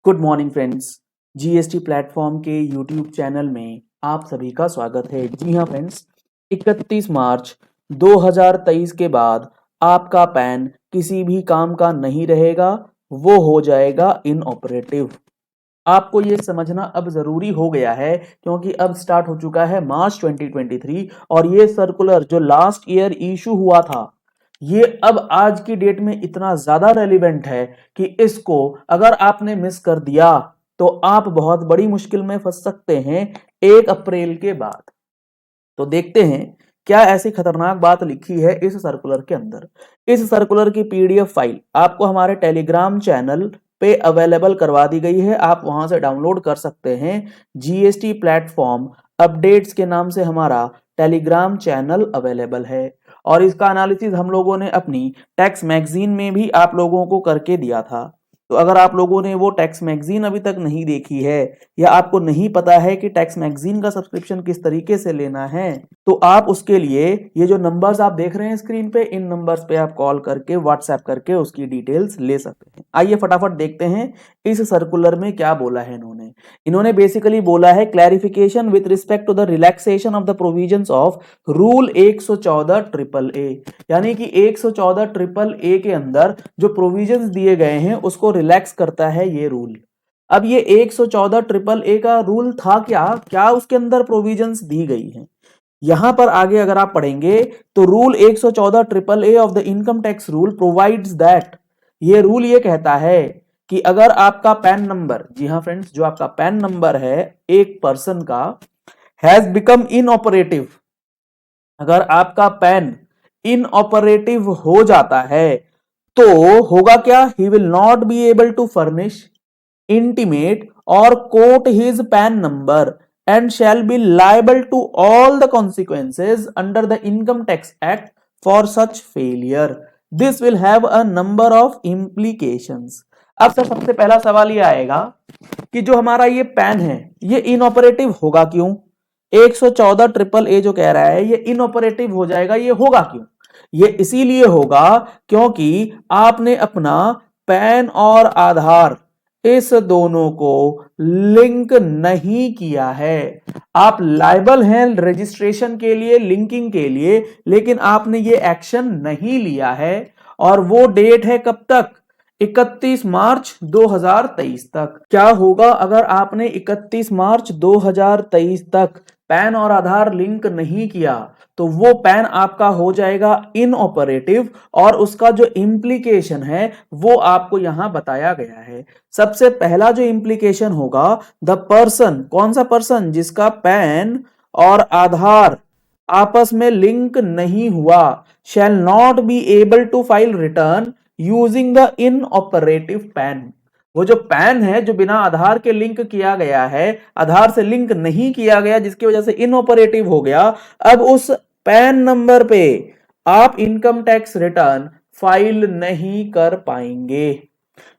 Good morning friends. GST platform के YouTube channel में आप सभी का स्वागत है। जी हाँ फ्रेंड्स, 31 मार्च 2023 के बाद आपका पैन किसी भी काम का नहीं रहेगा, वो हो जाएगा इनऑपरेटिव। आपको ये समझना अब जरूरी हो गया है क्योंकि अब स्टार्ट हो चुका है मार्च 2023 और ये सर्कुलर जो लास्ट ईयर इशू हुआ था ये अब आज की डेट में इतना ज्यादा रेलिवेंट है कि इसको अगर आपने मिस कर दिया तो आप बहुत बड़ी मुश्किल में फंस सकते हैं 1 अप्रैल के बाद। तो देखते हैं क्या ऐसी खतरनाक बात लिखी है इस सर्कुलर के अंदर। इस सर्कुलर की पीडीएफ फाइल आपको हमारे टेलीग्राम चैनल पे अवेलेबल करवा दी गई है, आप वहां से डाउनलोड कर सकते हैं। जीएसटी प्लेटफॉर्म अपडेट्स के नाम से हमारा टेलीग्राम चैनल अवेलेबल है और इसका एनालिसिस हम लोगों ने अपनी टैक्स मैगजीन में भी आप लोगों को करके दिया था। तो अगर आप लोगों ने वो टैक्स मैगजीन अभी तक नहीं देखी है या आपको नहीं पता है कि टैक्स मैगजीन का सब्सक्रिप्शन किस तरीके से लेना है, तो आप उसके लिए ये जो नंबर्स आप देख रहे हैं स्क्रीन पे, इन नंबर्स पे आप कॉल करके व्हाट्सएप करके उसकी डिटेल्स ले सकते हैं। आइए फटाफट देखते हैं इस सर्कुलर में क्या बोला है इन्होंने बेसिकली बोला है clarification with respect to the relaxation of the provisions of rule 114 triple A, यानी कि 114 ट्रिपल ए के अंदर जो प्रोविजंस दिए गए हैं उसको रिलैक्स करता है ये रूल। अब ये 114 ट्रिपल ए का रूल था क्या क्या उसके अंदर प्रोविजंस दी गई हैं यहां पर आगे अगर आप पढ़ेंगे तो rule 114 triple A of the income tax rule provides that, ये रूल ये कहता है कि अगर आपका पैन नंबर, जी हाँ फ्रेंड्स, जो आपका पैन नंबर है एक पर्सन का, हैज बिकम इनऑपरेटिव, अगर आपका पैन इनऑपरेटिव हो जाता है तो होगा क्या, he will not be able to furnish, intimate or quote his PAN number and shall be liable to all the consequences under the Income Tax Act for such failure. This will have a number of implications. अब सबसे पहला सवाल ये आएगा कि जो हमारा ये पैन है ये इनऑपरेटिव होगा क्यों। 114 ट्रिपल ए जो कह रहा है ये इनऑपरेटिव हो जाएगा, ये होगा क्यों? ये इसीलिए होगा क्योंकि आपने अपना पैन और आधार इस दोनों को लिंक नहीं किया है। आप लायबल हैं रजिस्ट्रेशन के लिए, लिंकिंग के लिए, लेकिन आपने ये एक्शन नहीं लिया है और वो डेट है कब तक, 31 मार्च 2023 तक। क्या होगा अगर आपने 31 मार्च 2023 तक पैन और आधार लिंक नहीं किया, तो वो पैन आपका हो जाएगा इनऑपरेटिव और उसका जो इंप्लीकेशन है वो आपको यहां बताया गया है। सबसे पहला जो इंप्लीकेशन होगा, द पर्सन, कौन सा पर्सन, जिसका पैन और आधार आपस में लिंक नहीं हुआ, shall not be able to file return using the inoperative PAN. वो जो पैन है जो बिना आधार के लिंक किया गया है, आधार से लिंक नहीं किया गया जिसकी वजह से इनऑपरेटिव हो गया, अब उस पैन नंबर पे आप इनकम टैक्स रिटर्न फाइल नहीं कर पाएंगे।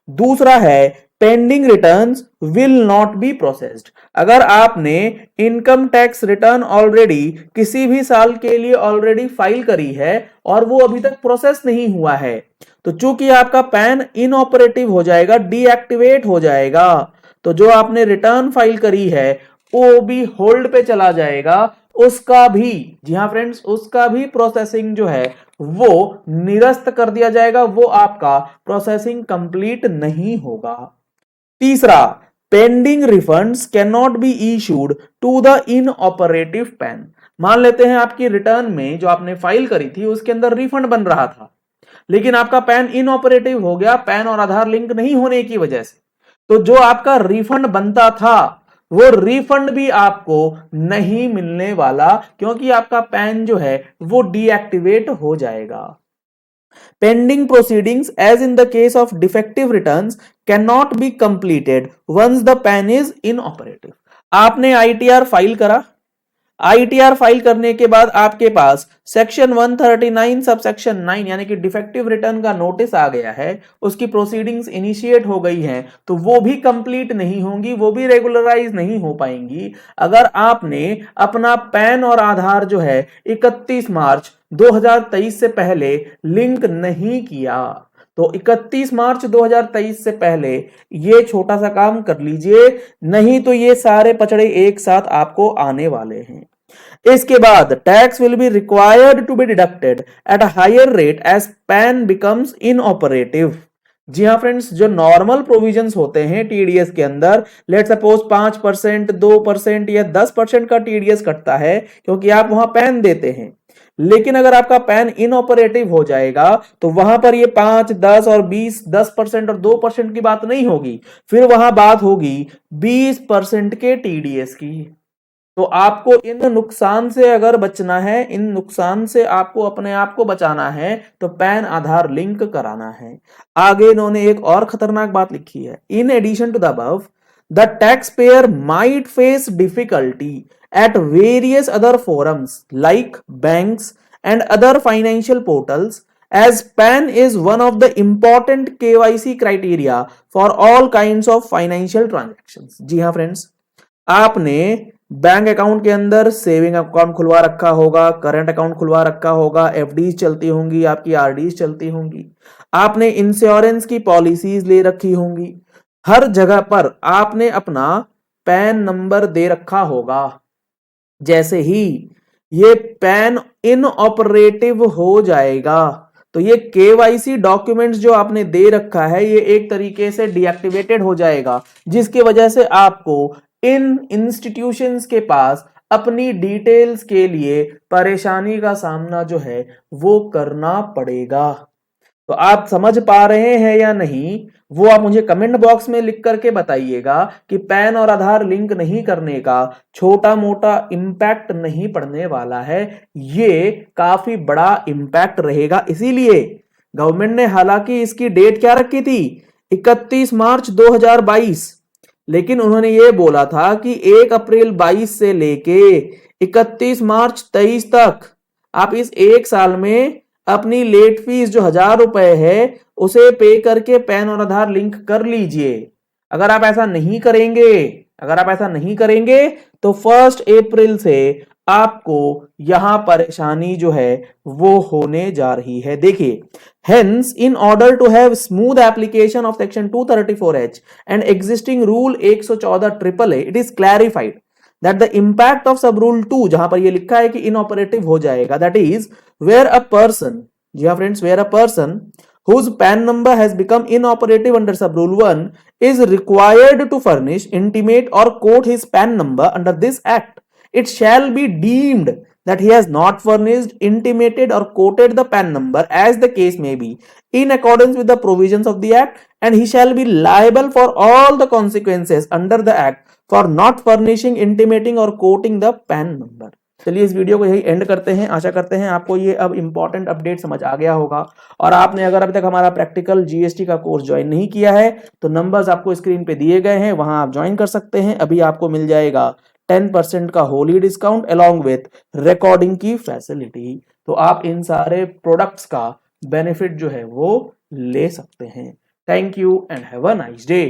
दूसरा है pending returns will not be processed. अगर आपने इनकम टैक्स रिटर्न ऑलरेडी किसी भी साल के लिए ऑलरेडी फाइल करी है और वो अभी तक प्रोसेस नहीं हुआ है, तो चूंकि आपका पैन इनऑपरेटिव हो जाएगा, डीएक्टिवेट हो जाएगा, तो जो आपने रिटर्न फाइल करी है वो भी होल्ड पे चला जाएगा, उसका भी, जी हाँ फ्रेंड्स, उसका भी प्रोसेसिंग जो है वो निरस्त कर दिया जाएगा, वो आपका प्रोसेसिंग कंप्लीट नहीं होगा। तीसरा, pending refunds can not be issued to the inoperative PAN. मान लेते हैं आपकी रिटर्न में जो आपने फाइल करी थी उसके अंदर रिफंड बन रहा था, लेकिन आपका पैन इनऑपरेटिव हो गया पैन और आधार लिंक नहीं होने की वजह से, तो जो आपका रिफंड बनता था वो रिफंड भी आपको नहीं मिलने वाला क्योंकि आपका पैन जो है वो डीएक्टिवेट हो जाएगा। Pending proceedings as in the case of defective returns can not be completed once the PAN is inoperative. आपने आईटीआर फाइल करा, आईटीआर फाइल करने के बाद आपके पास सेक्शन 139 सब सेक्शन 9 यानी कि डिफेक्टिव रिटर्न का नोटिस आ गया है, उसकी प्रोसीडिंग्स इनिशिएट हो गई हैं, तो वो भी कंप्लीट नहीं होंगी, वो भी रेगुलराइज नहीं हो पाएंगी अगर आपने अपना पैन और आधार जो है 31 मार्च 2023 से पहले लिंक नहीं किया। तो 31 मार्च 2023 से पहले ये छोटा सा काम कर लीजिए, नहीं तो ये सारे पचड़े एक साथ आपको आने वाले हैं। इसके बाद tax will be required to be deducted at a higher rate as PAN becomes inoperative. जी हाँ फ्रेंड्स, जो नॉर्मल प्रोविजंस होते हैं टीडीएस के अंदर, लेट सपोज 5%, 2% या 10% का टीडीएस कटता है क्योंकि आप वहां पैन देते हैं। लेकिन अगर आपका पैन इनऑपरेटिव हो जाएगा तो वहां पर ये 5, 10 और 20, 10% और 2% की बात नहीं होगी, फिर वहां बात होगी 20% के टीडीएस की। तो आपको इन नुकसान से अगर बचना है, इन नुकसान से आपको अपने आप को बचाना है, तो पैन आधार लिंक कराना है। आगे इन्होंने एक और खतरनाक बात लिखी है, in addition to the above the tax payer might face difficulty at various other forums like banks and other financial portals as PAN is one of the important KYC criteria for all kinds of financial transactions। जी हाँ friends, आपने bank account के अंदर saving account खुलवा रखा होगा, current account खुलवा रखा होगा, एफडीज चलती होंगी, आपकी आरडीज चलती होंगी, आपने इंश्योरेंस की पॉलिसीज ले रखी होंगी, हर जगह पर आपने अपना पैन नंबर दे रखा होगा। जैसे ही ये पैन इनऑपरेटिव हो जाएगा तो ये केवाईसी डॉक्यूमेंट्स जो आपने दे रखा है ये एक तरीके से डीएक्टिवेटेड हो जाएगा, जिसकी वजह से आपको इन इंस्टीट्यूशंस के पास अपनी डिटेल्स के लिए परेशानी का सामना जो है वो करना पड़ेगा। तो आप समझ पा रहे हैं या नहीं, वो आप मुझे कमेंट बॉक्स में लिख करके बताइएगा कि पैन और आधार लिंक नहीं करने का छोटा मोटा इंपैक्ट नहीं पड़ने वाला है, ये काफी बड़ा इंपैक्ट रहेगा। इसीलिए गवर्नमेंट ने हालांकि इसकी डेट क्या रखी थी, 31 मार्च 2022, लेकिन उन्होंने ये बोला था कि 1 अप्रैल 22 से लेके 31 मार्च 23 तक आप इस एक साल में अपनी लेट फीस जो 1000 रुपए है उसे पे करके पैन और आधार लिंक कर लीजिए। अगर आप ऐसा नहीं करेंगे तो 1 अप्रैल से आपको यहां परेशानी जो है वो होने जा रही है। देखिए, hence in order to have smooth application of section 234H and existing rule 114 AAA, it is clarified that the impact of sub rule 2 जहां पर ये लिखा है कि इनऑपरेटिव हो जाएगा, that is where a person, जी हाँ friends, where a person whose PAN number has become inoperative under sub rule 1 is required to furnish, intimate or quote his PAN number under this act, it shall be deemed that he has not furnished, intimated or quoted the PAN number as the case may be in accordance with the provisions of the act, and he shall be liable for all the consequences under the act for not furnishing, intimating or quoting the PAN number। चलिए इस video को यही and करते हैं। आशा करते हैं आपको ये अब इंपॉर्टेंट अपडेट समझ आ गया होगा, और आपने अगर अभी तक हमारा प्रैक्टिकल जीएसटी का कोर्स ज्वाइन नहीं किया है तो नंबर्स आपको स्क्रीन पे दिए गए हैं, वहां आप ज्वाइन कर सकते हैं। अभी आपको मिल जाएगा 10% का Holi discount along with recording की फैसिलिटी। तो आप इन सारे प्रोडक्ट्स का बेनिफिट जो है वो ले सकते हैं। Thank you and have a nice day.